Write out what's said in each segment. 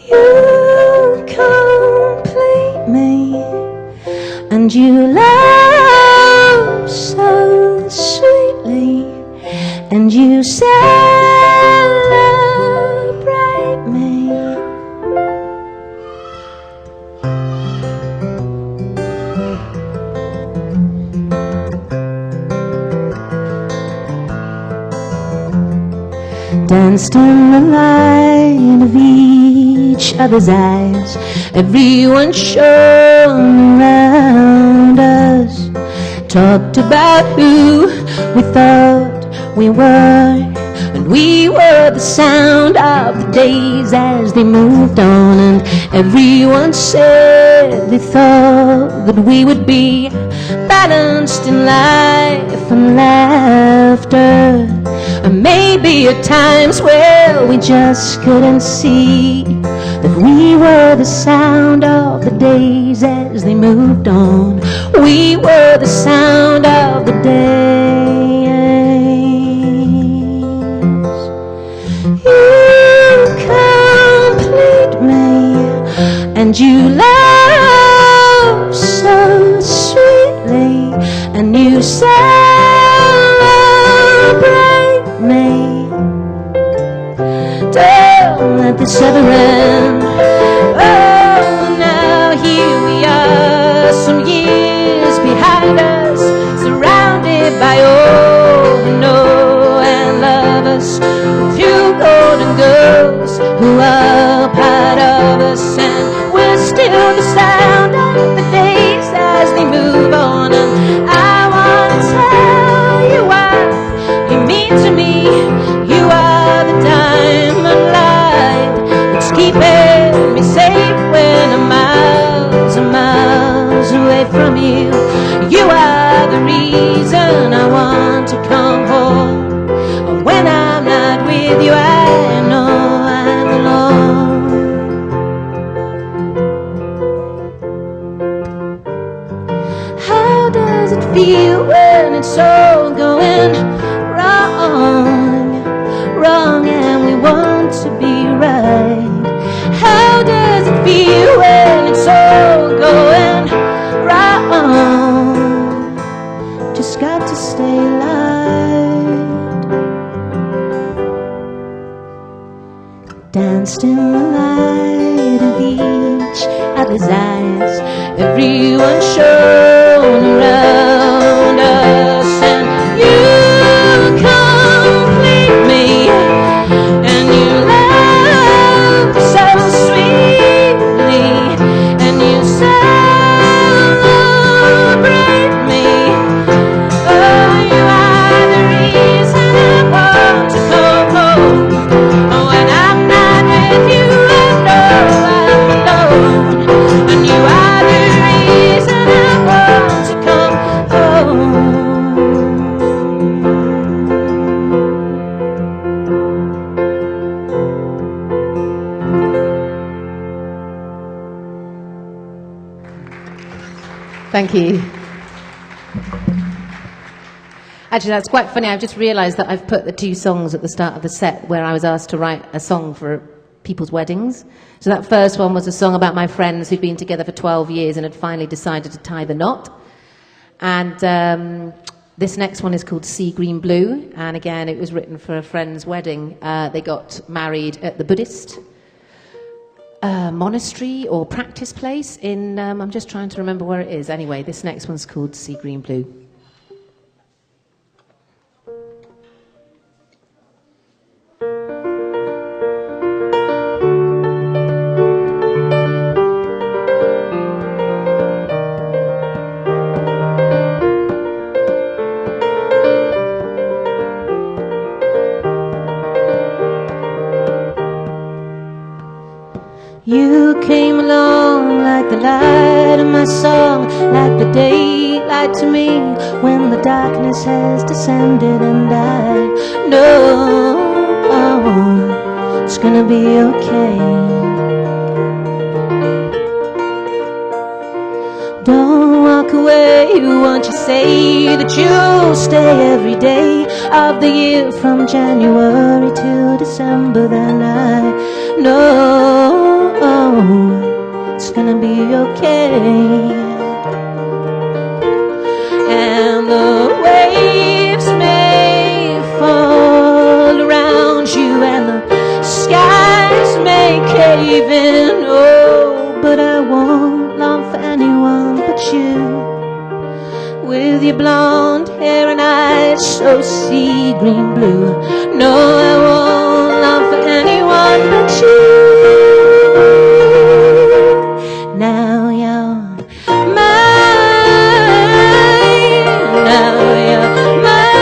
You complete me, and you love so sweetly, and you celebrate me. Danced in the light of each other's eyes, everyone shone around us, talked about who we thought we were, and we were the sound of the days as they moved on, and everyone said they thought that we would be balanced in life and laughter. And maybe at times, well, we just couldn't see that we were the sound of the days as they moved on. We were the sound of the days. You complete me, and you love so sweetly, and you celebrate me. Don't let this ever end. Oh, now here we are, some years behind us, surrounded by all we know and love us, few golden girls who are part of us, and we're still the sound of the days as they move on. And I want to tell you why you mean to me. You are the diamond light that's keeping me safe when I'm miles and miles away from you. You are the reason I want to come home. When I'm not with you, I know I'm alone. How does it feel when it's all going wrong, wrong, and we want to be right? How does it feel when it's all going wrong? Just got to stay light. Danced in the light of each other's eyes, everyone shone around us, and you complete me, and you love so sweetly, and you celebrate me. Oh, you are the reason I want to come home. Oh, when I'm not with you, I know I'm alone, and you are the reason I want to come home. Thank you. Actually, that's quite funny. I've just realised that I've put the two songs at the start of the set where I was asked to write a song for people's weddings. So that first one was a song about my friends who'd been together for 12 years and had finally decided to tie the knot. And this next one is called Sea Green Blue. And again, it was written for a friend's wedding. They got married at the Buddhist monastery or practice place in, I'm just trying to remember where it is. Anyway, this next one's called Sea Green Blue. You came along like the light of my song, like the daylight to me when the darkness has descended, and I know it's gonna be okay. Don't walk away, won't you say that you'll stay every day of the year from January till December, then I know it's gonna be okay. And the waves may fall around you, and the skies may cave in, oh, but I won't long for anyone but you. With your blonde hair and eyes so sea green blue, no, I won't long for anyone but you. Now you're mine, now you're mine.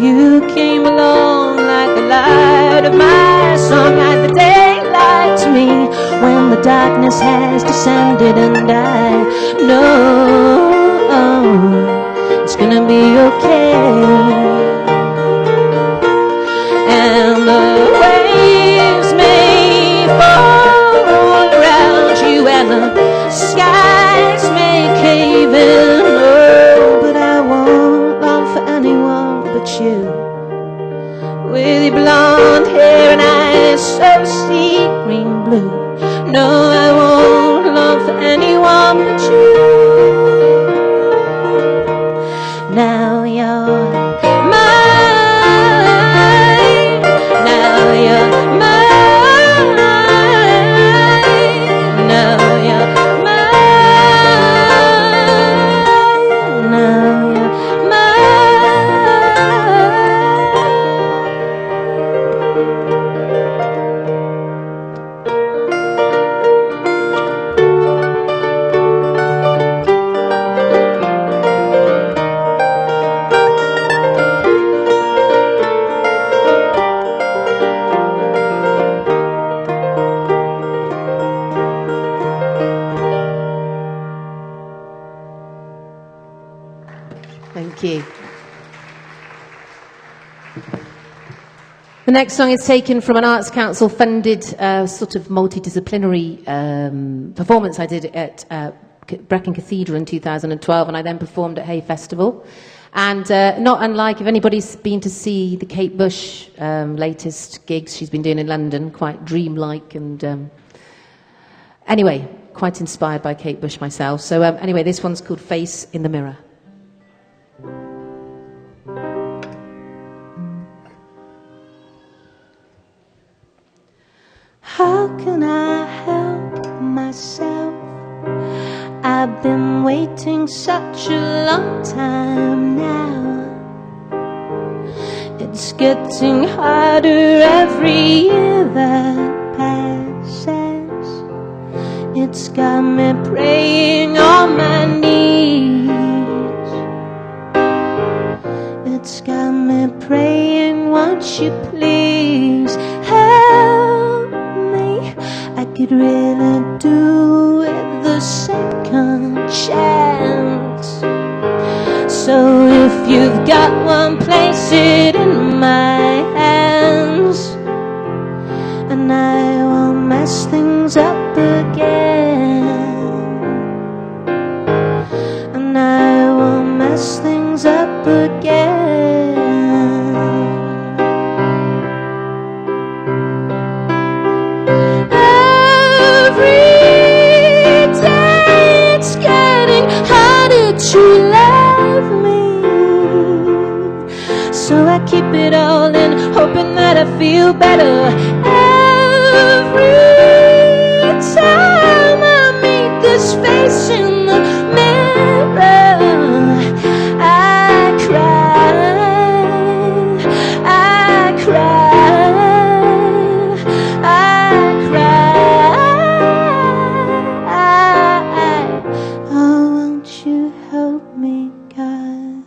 You came along like the light of my song, like the daylight to me when the darkness has descended, and I know it's gonna be okay. And the waves may fall around you, and the skies may cave in, oh, but I won't long for anyone but you. With your blonde hair and eyes so sea green blue, no, I won't long for anyone but you. Now you're mine, now you're mine, now you're mine, now you're Thank you. The next song is taken from an Arts Council funded sort of multidisciplinary performance I did at Brecon Cathedral in 2012, and I then performed at Hay Festival. And not unlike, if anybody's been to see the Kate Bush latest gigs she's been doing in London, quite dreamlike, and anyway, quite inspired by Kate Bush myself. So anyway, this one's called Face in the Mirror. How can I help myself? I've been waiting such a long time now. It's getting harder every year that passes. It's got me praying on my knees. It's got me praying, won't you please help me? I could really do with the second chance. So if you've got one, place it in my hands, and I will mess things up again, and I will mess things up again. To love me, so I keep it all in, hoping that I feel better every time I meet this face in the mirror. I cry, I cry, I cry. Oh, won't you help me, God?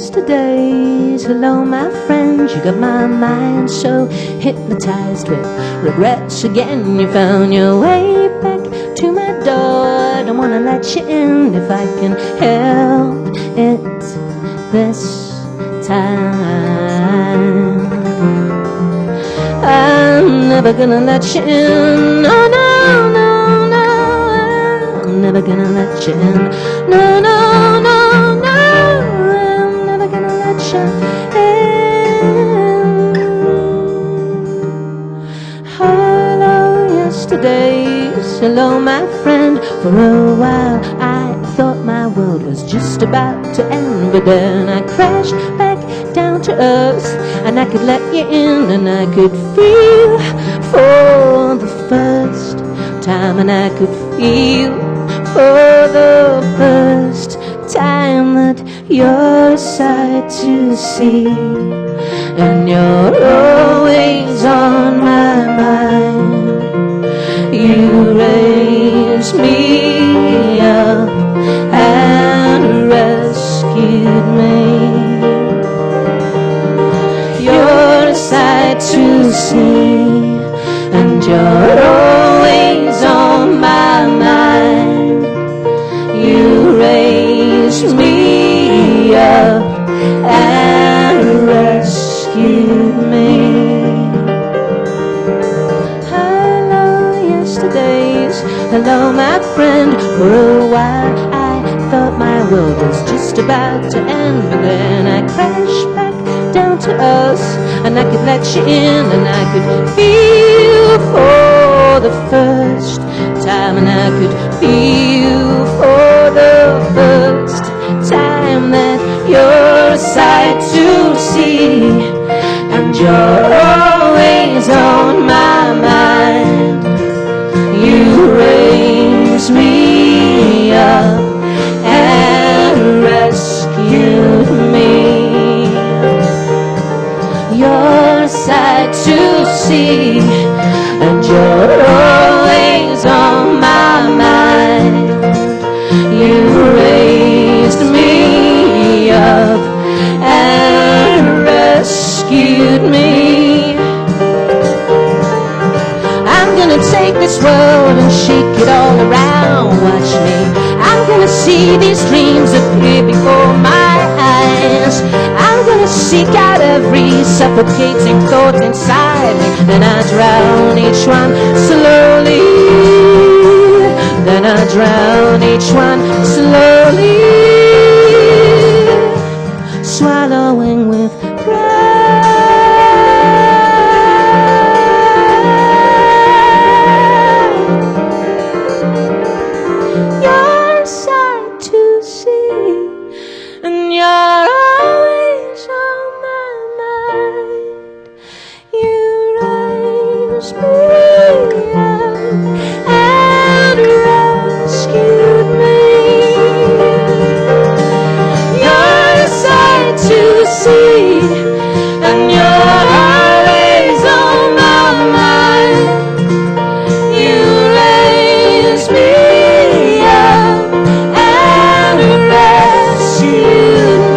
yesterdays. Hello, my friend, you got my mind so hypnotized with regrets again. You found your way back to my door. Don't wanna let you in if I can help it this time. I'm never gonna let you in. No, no, no, no. I'm never gonna let you in. No, no, no, no. I'm never gonna let you in. Hello, yesterdays. Hello, my friend. For a while I thought my world was just about to end, but then I crashed back down to earth, and I could let you in, and I could feel for the first time, and I could feel for the first time that you're a sight to see, and you're always on my mind. You raised me up and rescued me. You're a sight to see, and you're always on my mind. You raised me up and rescued me. Hello, yesterdays. Hello, my friend. For a while I thought my world was just about to end, but then I crashed back down to earth, and I could let you in, and I could feel for the first time, and I could feel for the first time that you're a sight to see, and you're always on my mind. You raised me up and rescued me. You're a sight to see, and you're always on my mind. You raised me up and rescued me. I'm gonna take this world and shake it all around. Watch me. I'm gonna see these dreams appear before my eyes. I'm gonna seek out every suffocating thought inside me. Then I drown each one slowly. Then I drown each one slowly. Swallowing with pride. You're a sight to see, and you're always on my mind. You raised me up and rescued me. You're a sight to see, and you're always on my mind. You raised me up and rescued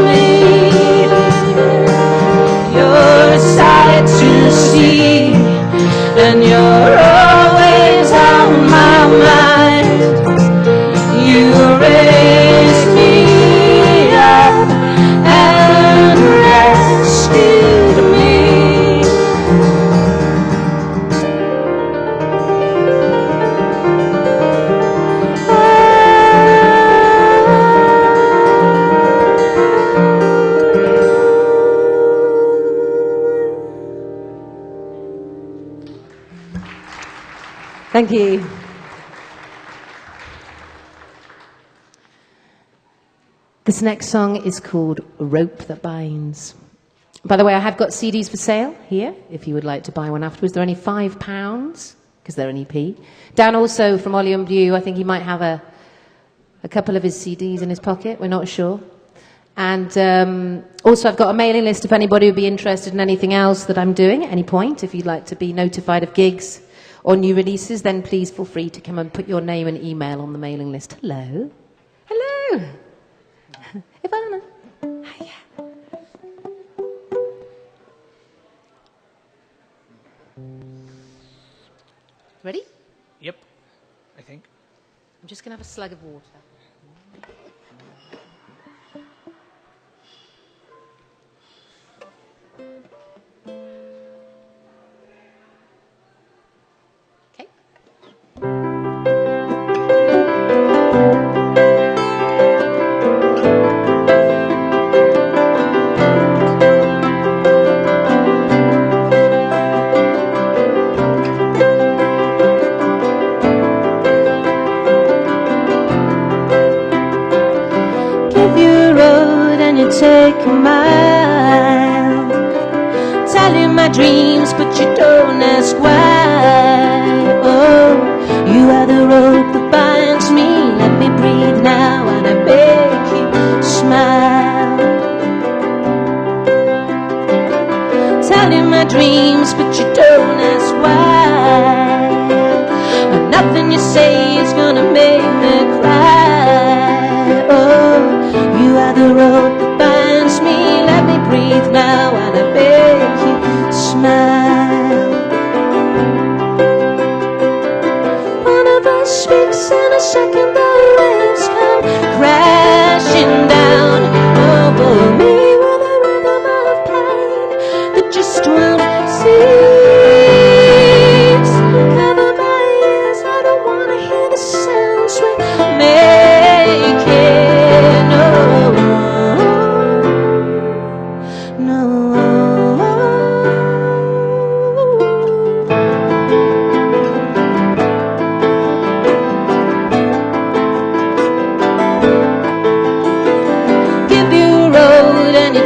me. You're a sight to see, and you're always on my mind. You raised me up and rescued me. Thank you. This next song is called Rope That Binds. By the way, I have got CDs for sale here, if you would like to buy one afterwards. They're only £5, because they're an EP. Dan also, from Ollie and Blue, I think he might have a couple of his CDs in his pocket, we're not sure. And also I've got a mailing list if anybody would be interested in anything else that I'm doing at any point. If you'd like to be notified of gigs or new releases, then please feel free to come and put your name and email on the mailing list. Hello? Hello? Ivana? Hiya. slug of water. Okay. Take a mile, telling my dreams, but you don't ask why. Oh, you are the rope that binds me. Let me breathe now, and I beg you, smile. Telling my dreams, but you don't ask why. And nothing you say is gonna make me cry. Oh, you are the rope that binds me. Let me breathe now, and I beg you, smile. One of us speaks in a second, the waves come crashing down over me with a rhythm of pain that just won't cease. Cover my ears, I don't want to hear the sounds we make it. No.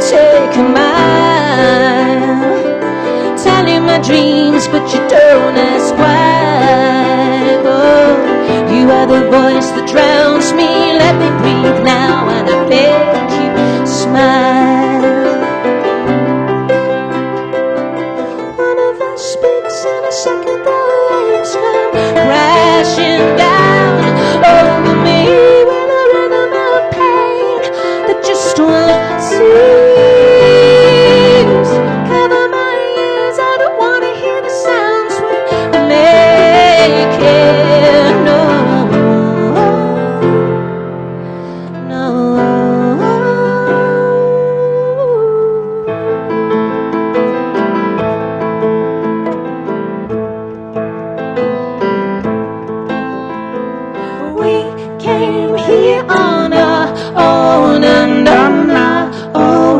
Take a mile, telling my dreams, but you don't ask why. Oh, you are the voice that drowns me. Let me breathe now, and I beg you, smile. One of us speaks in a second, the waves come crashing down over me with a rhythm of pain that just won't cease. Cover my ears, I don't want to hear the sounds we make it. No, no. We came here on our own and on our own.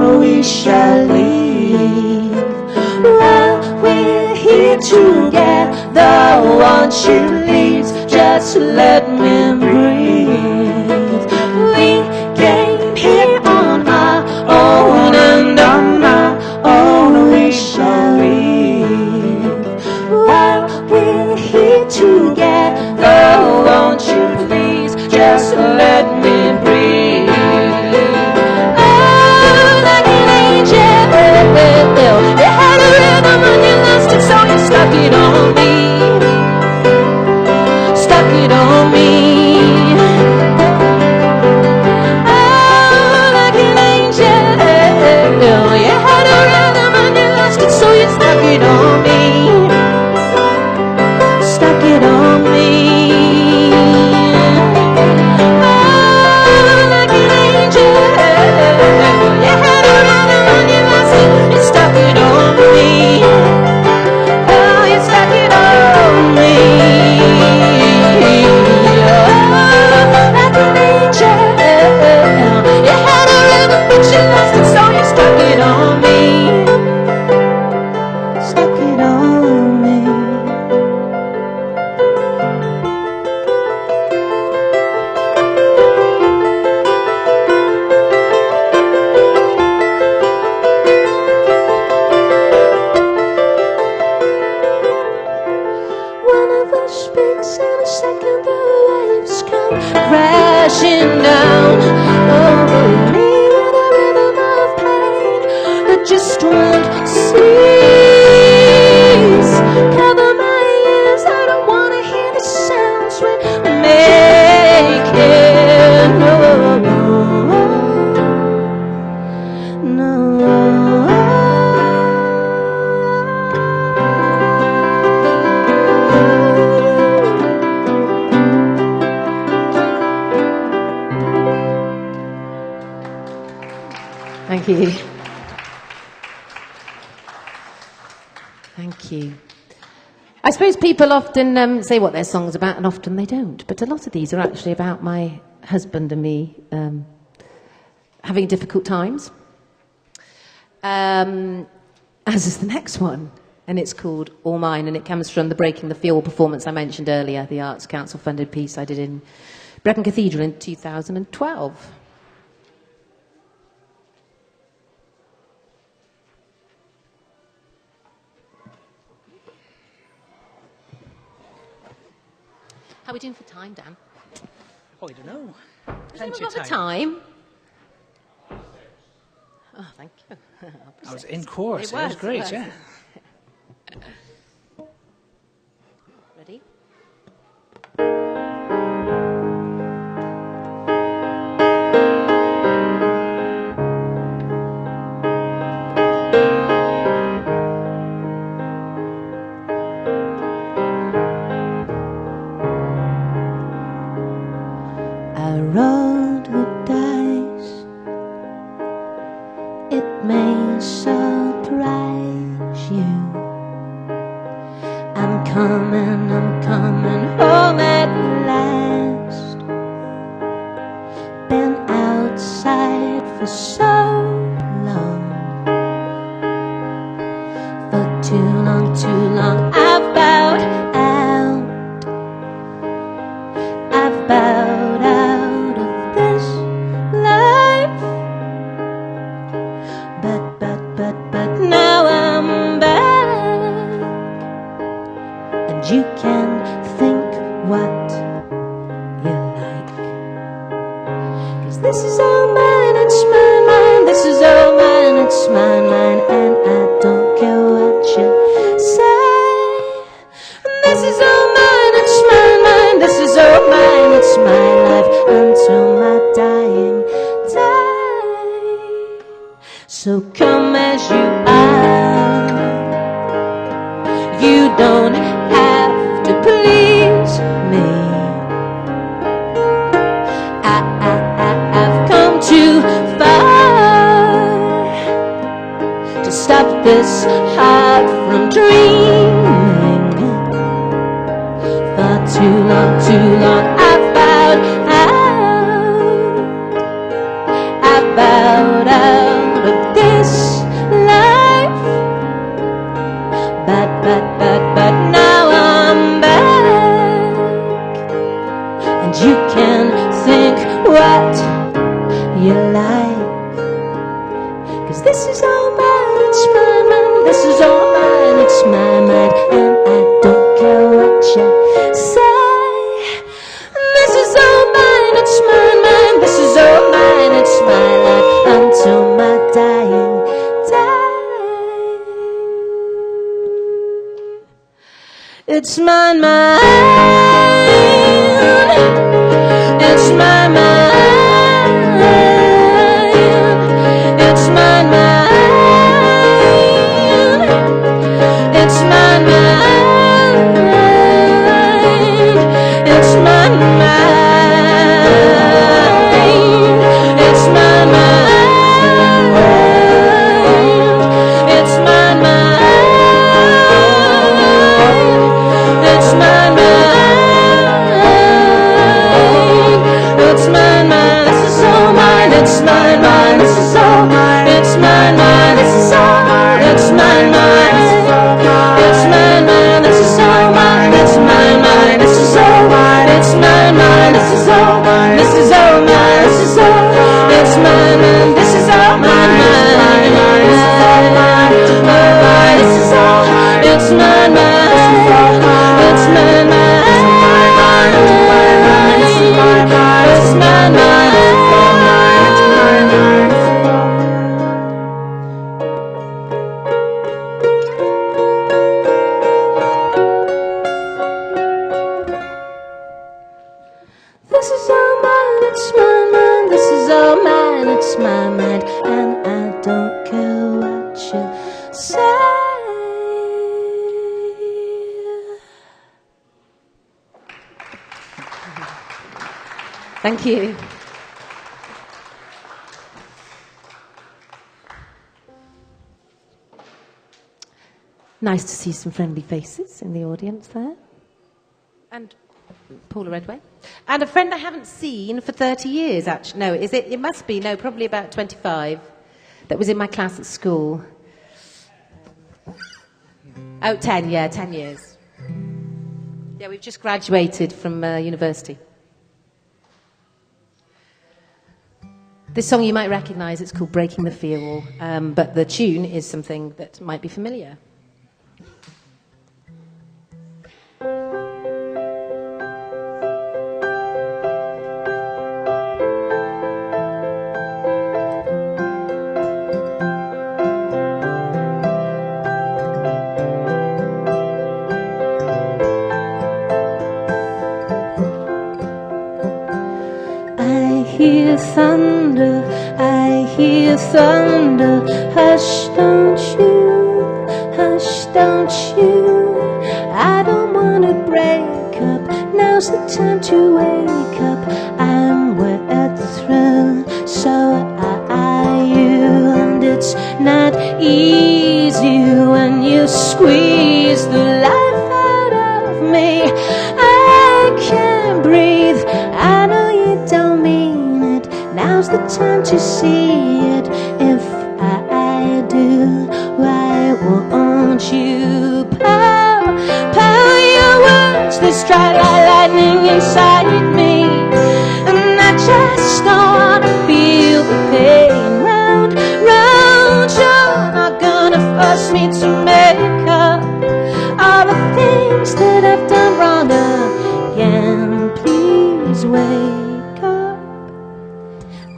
Thank you. Thank you. I suppose people often say what their song's about, and often they don't. But a lot of these are actually about my husband and me having difficult times. As is the next one. And it's called All Mine, and it comes from the Breaking the Fjord performance I mentioned earlier, the Arts Council funded piece I did in Brecon Cathedral in 2012. How are we doing for time, Dan? Oh, I don't know. Plenty of time. Oh, thank you. I was in chorus. It was great, yeah. Ready? I rolled the dice. It may surprise you. I'm coming home at last. Been outside for so long. For too long I've bowed out. I've bowed out of this life. But now I'm back. And you can think what you like. 'Cause this is all mine, it's my mine. This is all mine, it's my mine. And I don't care what you say. This is all mine, it's my mine. This is all mine, it's my life until my dying day. So come as you are. You don't have to please me. I've come too far to stop this heart from dreaming. For too long I've bowed out. I've bowed out of this life. But now I'm back. And you can think what you like. 'Cause this is all mine, it's my mine. This is all mine, it's my mind. And I don't care what you say. This is all mine, it's my mind. This is all mine, it's my life until my dying day. It's my mind. It's my mind. It's my mind. It's my mind. It's my mind. It's my mind. It's my mind. It's my mind. It's my mind. This is all mine. It's my mind. This is all mine. It's my mind. This is all mine. It's my mind. It's my mind. This is all mine. It's my mind. This is all mine. It's my mind. This is all mine. This is all mine. This is all. It's my mind. This is all mine. This is all mine. This is all. It's my mind. It's my mind. It's my mind. This is all mine, it's my mind. This is all mine, it's my mind. And I don't care what you say. Thank you. Nice to see some friendly faces in the audience there. And Paula Redway. And a friend I haven't seen for 30 years, actually. No, is it? It must be, no, probably about 25. That was in my class at school. Oh, 10, yeah, 10 years. Yeah, we've just graduated from university. This song you might recognise, it's called Breaking the Feel, but the tune is something that might be familiar. I hear thunder, hush don't you, I don't wanna break up, now's the time to wake up, I'm wet through, so are you, and it's not easy when you squeeze the life out of me, I can't breathe, I know you don't mean it, now's the time to see it. If I do, why won't you power your words? They strike like lightning inside me, and I just don't wanna feel the pain. Round, you're not gonna force me to make up all the things that I've done wrong again. Please wake up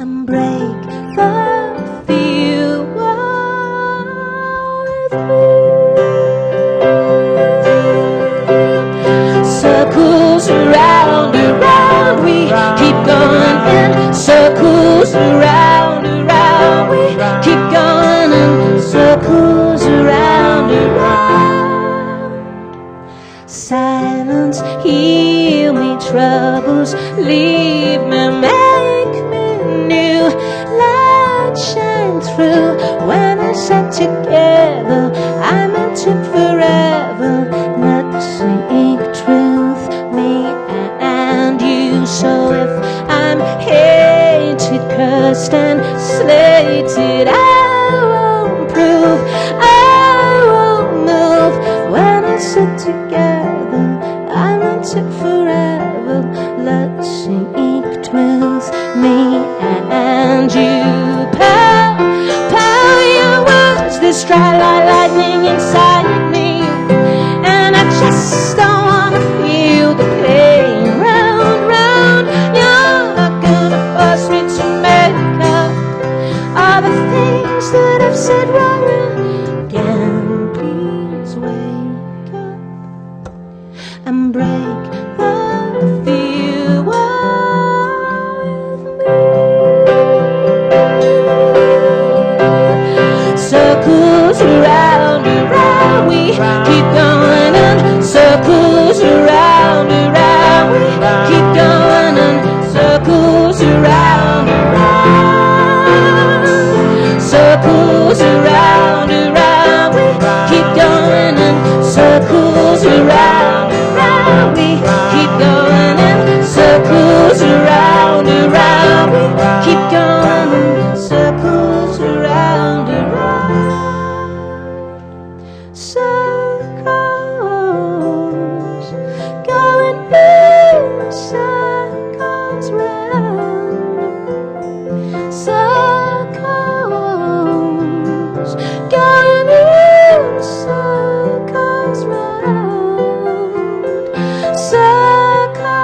and break the feel with me. Circles around, we keep going in circles around, we keep going in circles around. Silence, heal me, troubles, leave me, make me new. Light shine through when I sat together. I meant it forever. Let's speak truth, me and you. So if I'm hated, cursed and slated, I won't prove, I won't move. When I sit together, I meant it forever. Let's speak truth, me and you. Power your words, they strike like lightning inside me, and I just don't wanna feel the pain. Round, you're not gonna force me to make up all the things that I've said wrong again. Please wake up and break the fear with me. Circles around, we keep going in circles around, we keep going in circles around, circles around, we keep going in circles around, we keep going in circles around, we keep going in circles around, circles going in circles round, circles going in circles round, circles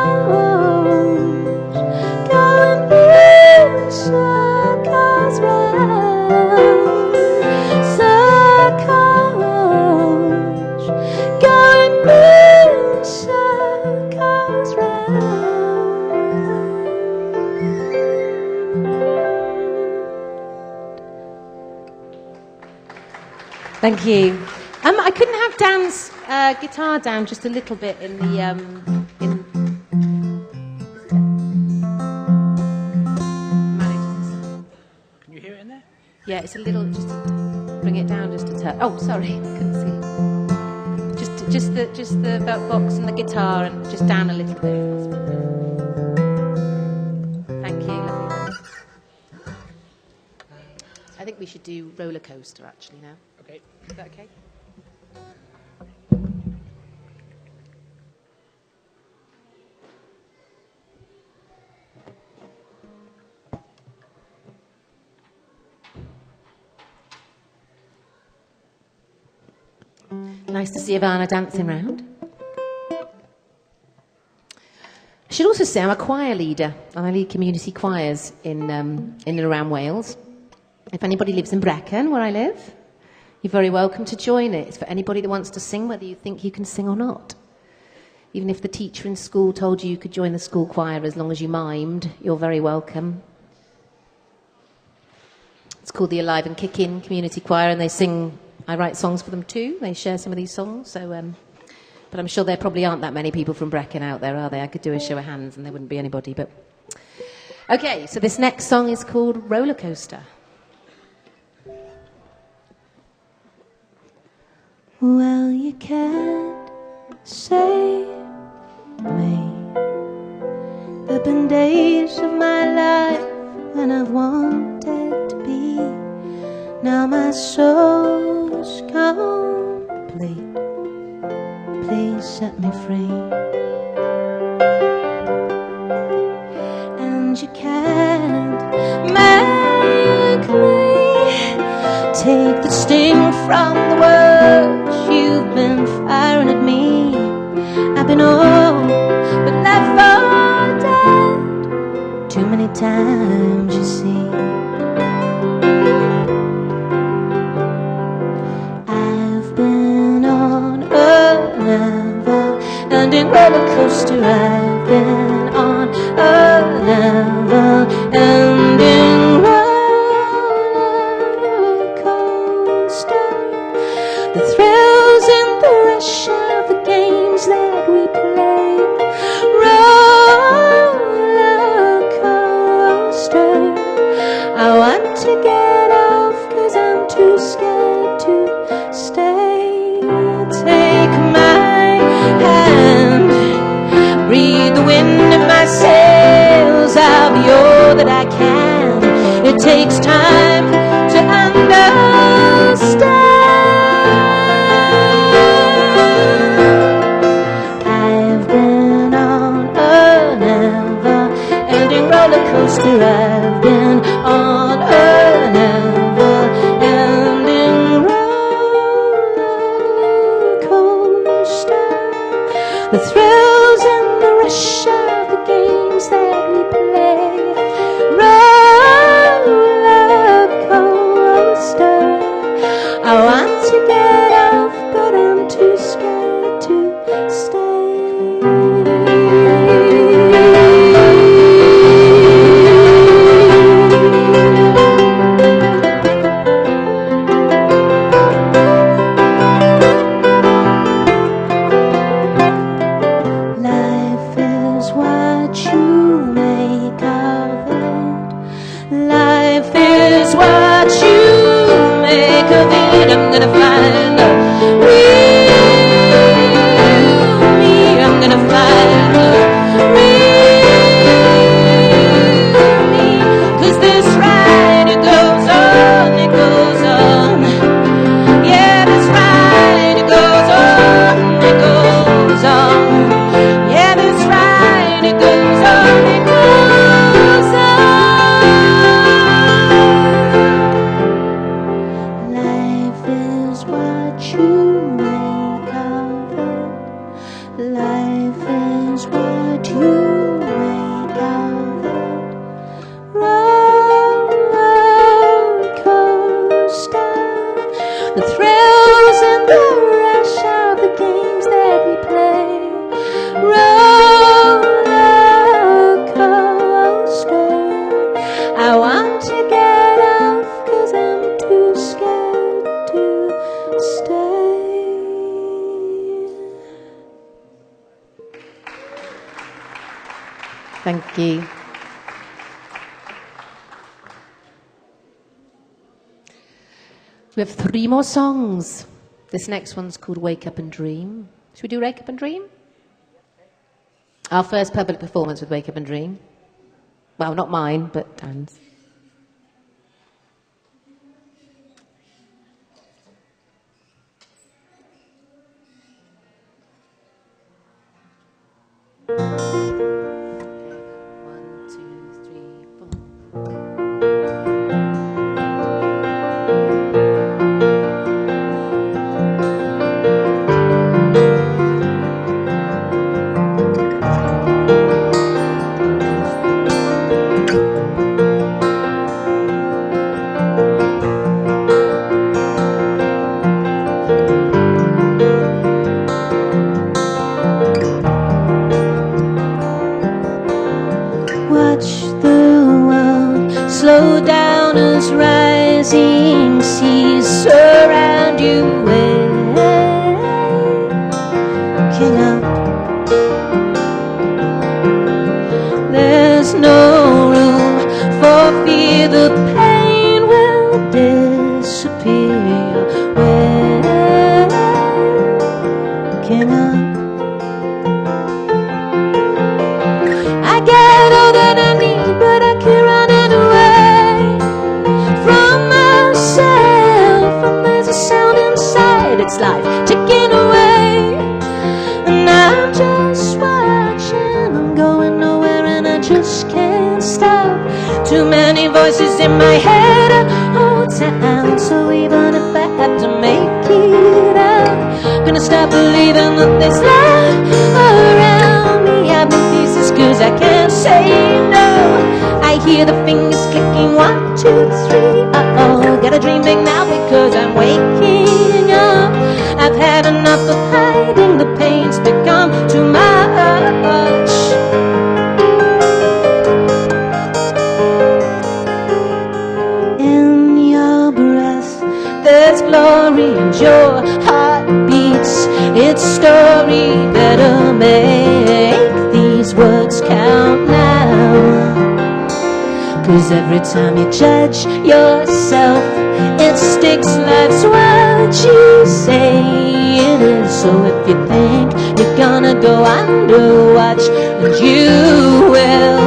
going in circles round, circles going in circles round. Thank you. I couldn't have Dan's guitar down just a little bit in the in. Can you hear it in there? Yeah, it's a little. Just bring it down just a touch. Oh, sorry, couldn't see. just the box and the guitar, and just down a little bit. Thank you. Lovely. I think we should do Roller Coaster actually now. Okay. Is that okay? Nice to see Ivana dancing round. I should also say I'm a choir leader, and I lead community choirs in and around Wales. If anybody lives in Brecon, where I live, you're very welcome to join it. It's for anybody that wants to sing, whether you think you can sing or not. Even if the teacher in school told you could join the school choir as long as you mimed, you're very welcome. It's called the Alive and Kickin' Community Choir, and they sing. I write songs for them too. They share some of these songs. So, but I'm sure there probably aren't that many people from Brecon out there, are they? I could do a show of hands and there wouldn't be anybody. But okay, so this next song is called Roller Coaster. Well, you can't save me. There've been days of my life when I've wanted to be. Now my soul's complete. Please set me free. And you can't make me take the sting from the words you've been firing at me. I've been old, but left for dead too many times, you see. I've been on a never-ending roller coaster. I've been on a never-ending roller coaster. The thrills and the rush of the games that we play. Roller coaster. I want to get off 'cause I'm too scared to stay. Take my hand, breathe the wind in my sails. I'll be all that I can. It takes time to understand. I've been on a never-ending roller coaster. I've been on a never-ending roller coaster. The thrills and the rush of the games that we play. Roller coaster. I want to get off, but I'm too scared to stay. Life is what you make of it. Life is what you make of it. I'm gonna find the real me. I'm gonna find the real me. 'Cause this ride, it goes on, it goes on. Yeah, this ride, it goes on, it goes on. Yeah, this ride, it goes on, it goes on. Life is what you make of it. Life is what you make of it. Roller coaster. The thrills and the rush of the games that we play. Roller coaster. I want to get off 'cause I'm too scared to stay. Thank you. We have 3 more songs. This next one's called Wake Up and Dream. Should we do Wake Up and Dream? Our first public performance with Wake Up and Dream. Well, not mine, but Dan's. Rising seas surround you, waking up. There's no room for fear, the pain will disappear, waking up. I get all that I need, but I can't run it away from myself, and there's a sound inside, it's life ticking away, and I'm just watching, I'm going nowhere and I just can't stop. Too many voices in my head, hold down, so even if I have to make it up, gonna stop believing that there's love around me. I'm in pieces cause I can't say no. I hear the fingers clicking, 1, 2, 3, uh-oh. Gotta dream big now because I'm waking up. I've had enough of hiding, the pain's become too much. In your breath, there's glory, and your heart beats its story. Better make these words count now, 'cause every time you judge yourself, it sticks. Life's what you say it is. So if you think you're gonna go under, watch, and you will.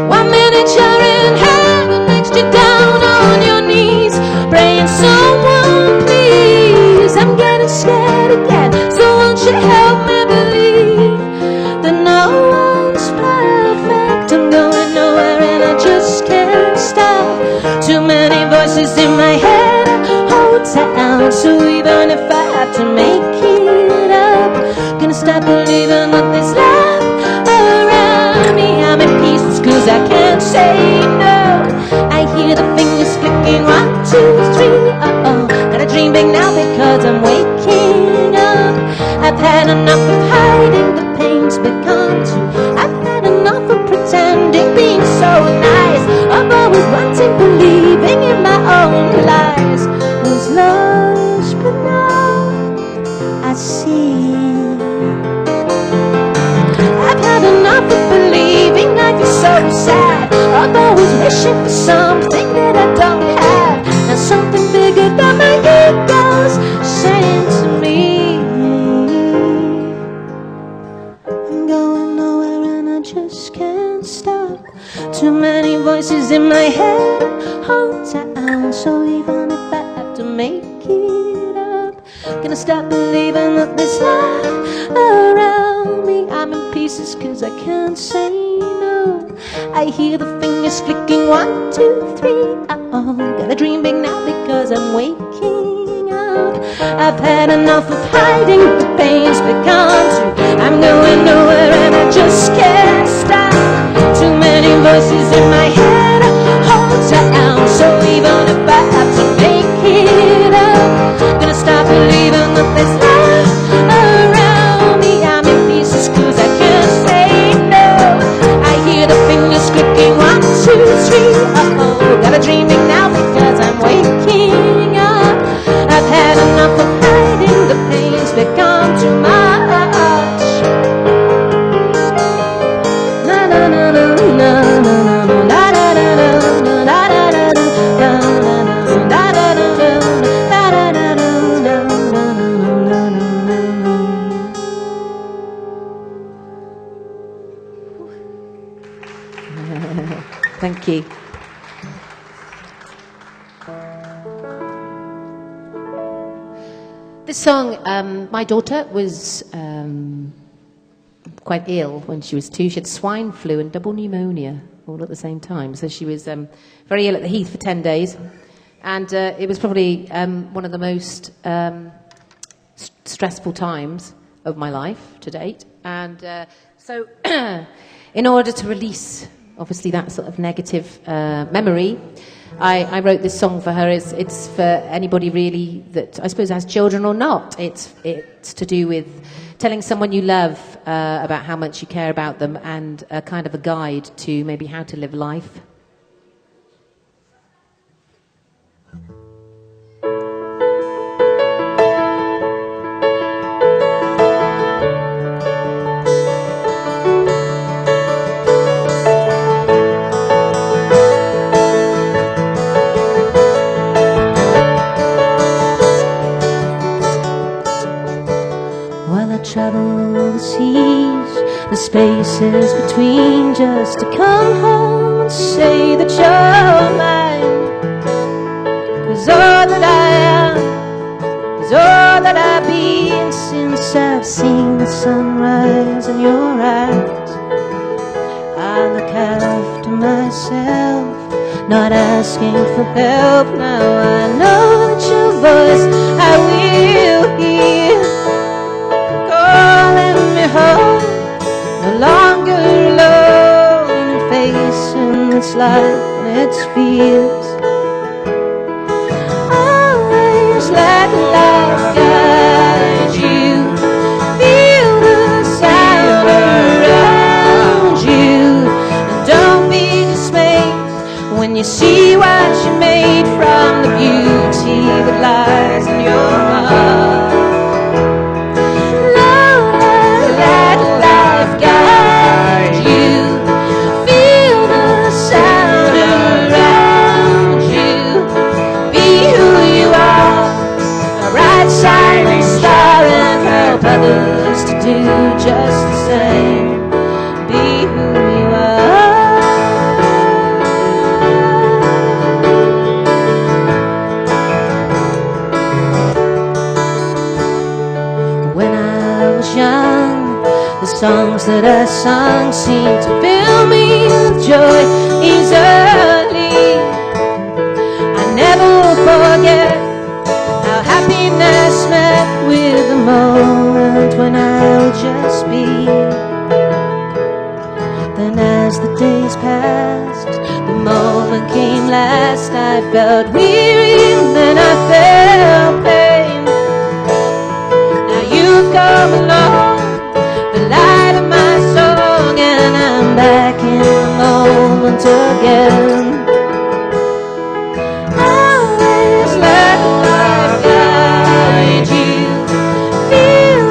1 minute you're in heaven, next you're down on your knees, praying someone please. I'm getting scared again, so won't you help me believe that no one's perfect. I'm going nowhere and I just can't stop. Too many voices in my head, hold down, so even if I have to make it up, gonna stop believing that there's love around me. I'm in pieces cause I can't say no. I hear the fingers clicking, 1, 2, 3, uh-oh. Gotta dream big now because I'm waking up. I've had enough of hiding, the pain's become too. I've had enough of pretending, being so nice. I've always wanted believing in my own lies. Was lost but now I see. I've had enough of believing life is so sad. I'm always wishing for something that I don't have, and something bigger than my ego's saying to me, I'm going nowhere and I just can't stop. Too many voices in my head, hold down, so even if I have to make it up, gonna stop believing that there's love around me. I'm in pieces cause I can't say no. I hear the fingers clicking, 1, 2, 3, uh-oh. Gotta dream big now because I'm waking up. I've had enough of hiding, the pain's become too. I'm going nowhere and I just can't stop. Too many voices in my head, hold down, so even if I have to make it up, gonna stop believing that there's love around me. I'm in pieces cause I can't say no. I hear the fingers clicking, 1, 2, 3, uh-oh. Gotta dream big now because I'm waking up. I've had enough of hiding, the pain's become too much. Na na na na na na na na na na na na na na. This song, my daughter was quite ill when she was 2. She had swine flu and double pneumonia all at the same time. So she was very ill at the Heath for 10 days. And it was probably one of the most stressful times of my life to date. And so in order to release, obviously, that sort of negative memory, I wrote this song for her. It's for anybody really that I suppose has children or not. It's to do with telling someone you love about how much you care about them, and a kind of a guide to maybe how to live life. Travel overseas, the spaces between, just to come home and say that you're mine. 'Cause all that I am is all that I've been since I've seen the sunrise in your eyes. I look after myself, not asking for help. Now I know that your voice I will hear, calling me home, no longer alone, and facing its life and its fears. Always let life guide you, feel the sound around you, and don't be dismayed when you see what you made from the beauty that lies in your heart. Others to do just the same. Be who you are. When I was young, the songs that I sung seemed to fill me with joy easily. I never forget how happiness met with the moment when I would just be. Then as the days passed, the moment came last. I felt weary and then I felt pain. Now you've come along, the light of my song, and I'm back in the moment again. Always let life guide you, feel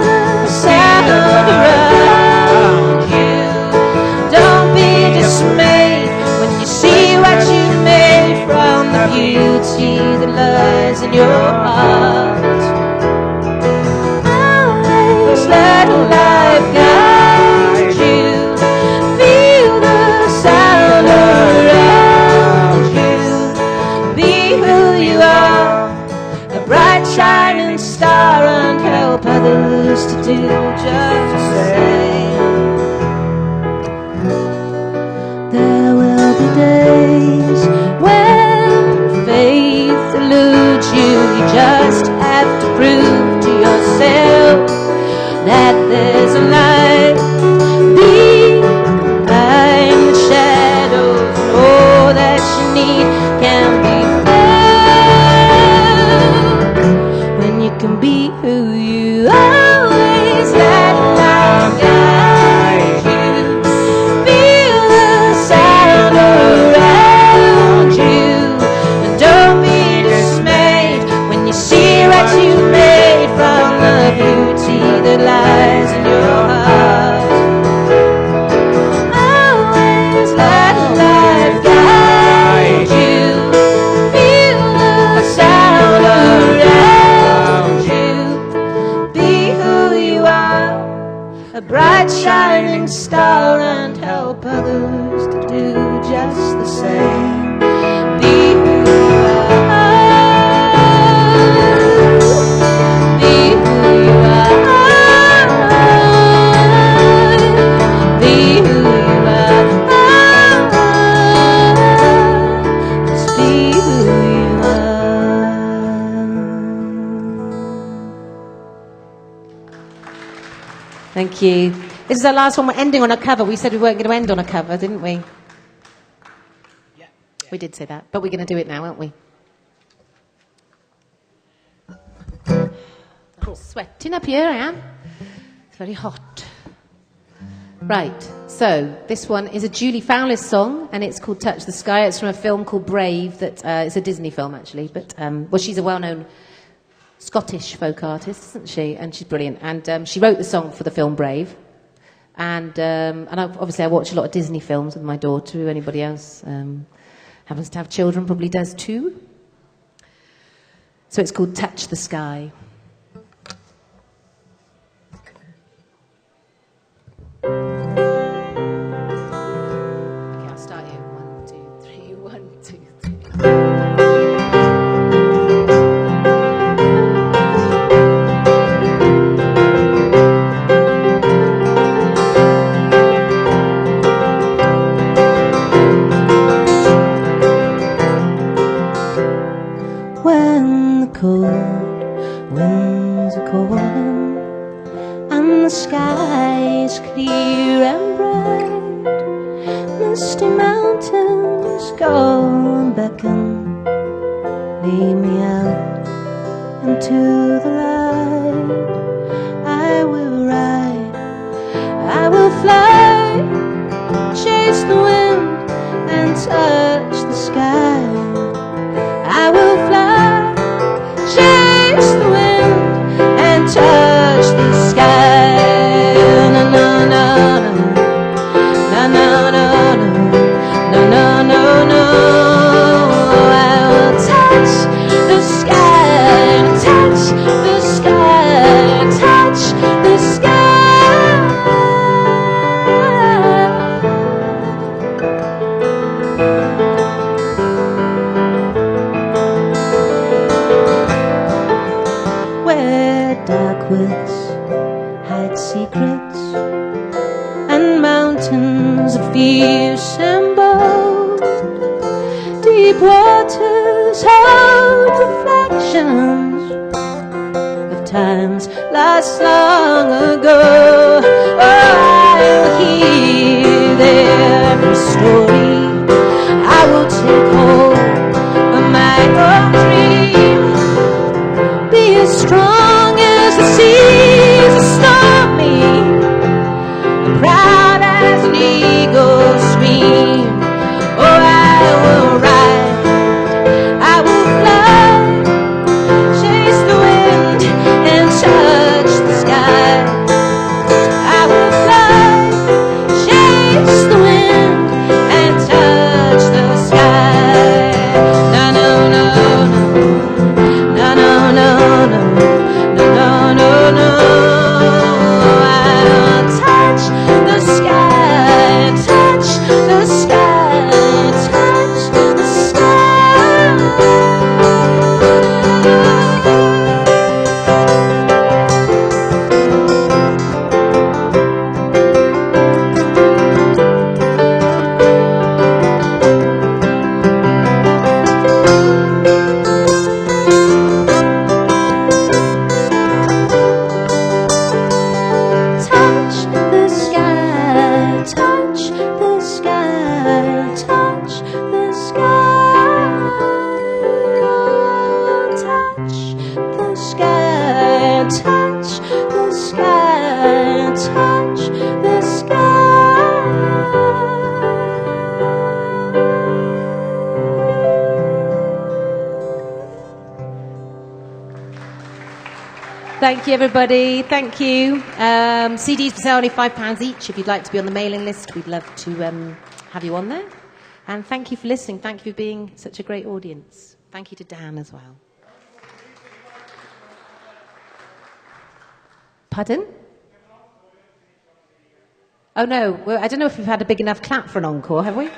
the sound around you. Don't be dismayed when you see what you made from the beauty that lies in your heart. Always let life guide you, feel the sound around you. Be who you are, a bright shining star, and help others to do just the same. There will be days when faith eludes you. You just have to prove to yourself that there's a light behind the shadows, and all that you need can be found when you can be who you always let life guide you. Feel the sound around you, and don't be dismayed when you see what you made from the beauty that lies in your heart. Always let life guide you, feel the sound around you. Be who you are, a bright shining star, and help others to do just the same. Be who you are. who you are. Thank you. This is our last one. We're ending on a cover. We said we weren't going to end on a cover, didn't we? Yeah. We did say that, but we're going to do it now, aren't we? Cool. Sweating up here, I am. It's very hot. Right, so this one is a Julie Fowlis song, and it's called Touch the Sky. It's from a film called Brave. It's a Disney film, actually. But well, she's a well-known Scottish folk artist, isn't she? And she's brilliant. And she wrote the song for the film Brave. And obviously I watch a lot of Disney films with my daughter. Who anybody else happens to have children probably does too. So it's called Touch the Sky. Okay, I'll start here. 1, 2, 3. 1, 2, 3. When the cold winds are calling and the sky is clear and bright, misty mountains go and beckon, lead me out into the light. I will ride, I will fly, chase the wind and touch the sky. I will fly, chase the wind and touch the sky. Na na na na na na na na na na. I will touch the sky, touch the sky, touch the sky. Dark woods hide secrets, and mountains are fierce and bold. Deep waters hold reflections of times lost long ago. Oh, I'll hear their every story. I will take hold of my own dream. Be as strong as the seas are stormy, proud as an eagle's scream. Oh, I will ride, I will fly, chase the wind and touch the sky. I will fly, chase the wind and touch the sky. No, no, no, no, no, no, no, no. No, no, no, I'll touch the sky, touch the sky, touch the sky. Thank you, everybody. Thank you. CDs for sale only £5 each. If you'd like to be on the mailing list, we'd love to have you on there. And thank you for listening. Thank you for being such a great audience. Thank you to Dan as well. Pardon? Oh, no. Well, I don't know if we've had a big enough clap for an encore, have we?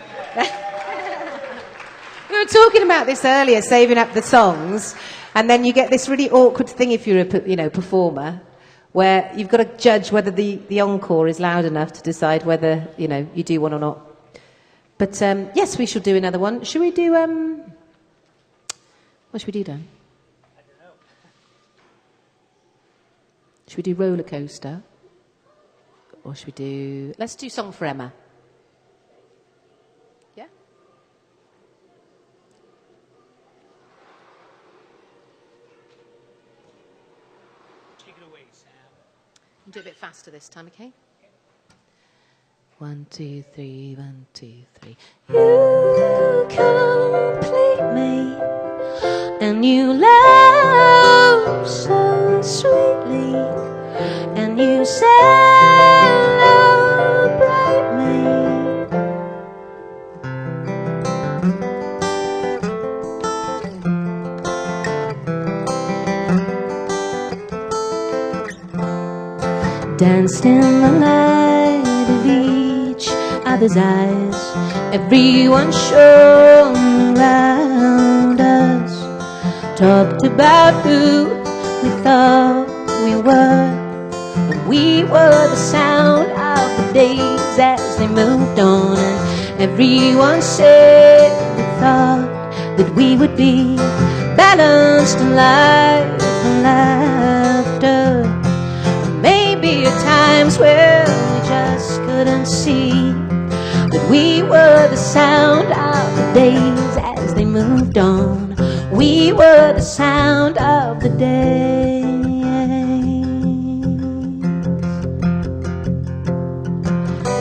We were talking about this earlier, saving up the songs. And then you get this really awkward thing if you're a performer, where you've got to judge whether the encore is loud enough to decide whether you do one or not. But yes, we shall do another one. Should we do What should we do, Dan? I don't know. Should we do roller coaster? Or should we do... Let's do Song for Emma. Yeah? Take it away, Sam. Do it a bit faster this time, okay? 1, 2, 3, 1, 2, 3. You complete me, and you love so sweetly, and you celebrate me. Danced in the light of each other's eyes, everyone shone around us, talked about who we thought we were. We were the sound of the days as they moved on, and everyone said we thought that we would be balanced in life and laughter. Maybe at times where we just couldn't see that we were the sound of the days as they moved on. We were the sound of the days.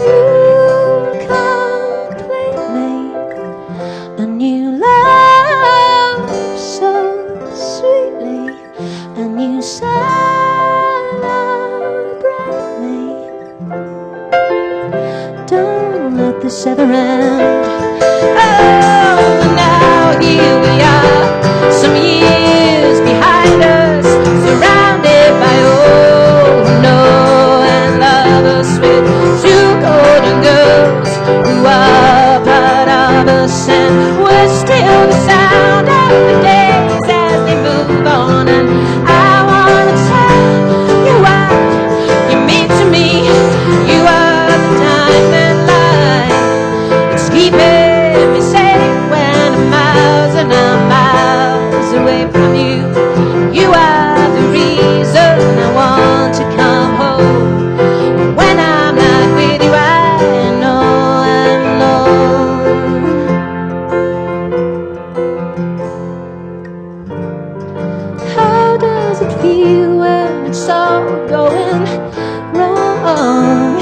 You complete me, and you love so sweetly, and you celebrate me. Don't let this ever end. Oh, now here we are, some years behind us, surrounded by oh no, and lovers with two golden girls who are part of us, and we're still the sound of the days as they move on. And I wanna tell you why you mean to me. You are the diamond light, it's keeping me safe when I'm miles and I'm miles away from you. You are the reason I want to come home. When I'm not with you, I know I'm alone. How does it feel when it's all going wrong?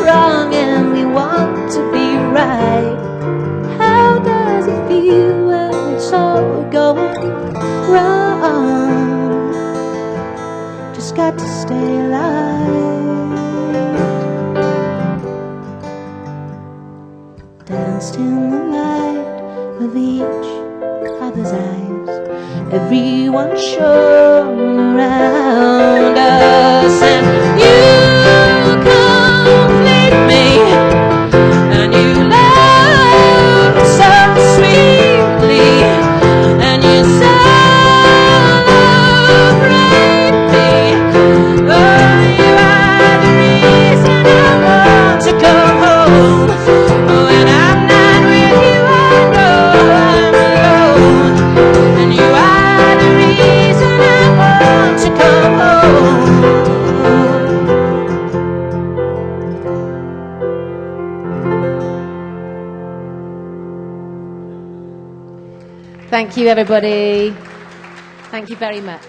Wrong and we want to be right. How does it feel when it's all going wrong? Just got to stay alive. Danced in the light of each other's eyes, everyone shone around us, and you complete me, and you love so sweetly, and you celebrate me. Oh, you are the reason I want to come home. When I'm not with you, I know I'm alone. And you are the reason I want to come home. Thank you, everybody. Thank you very much.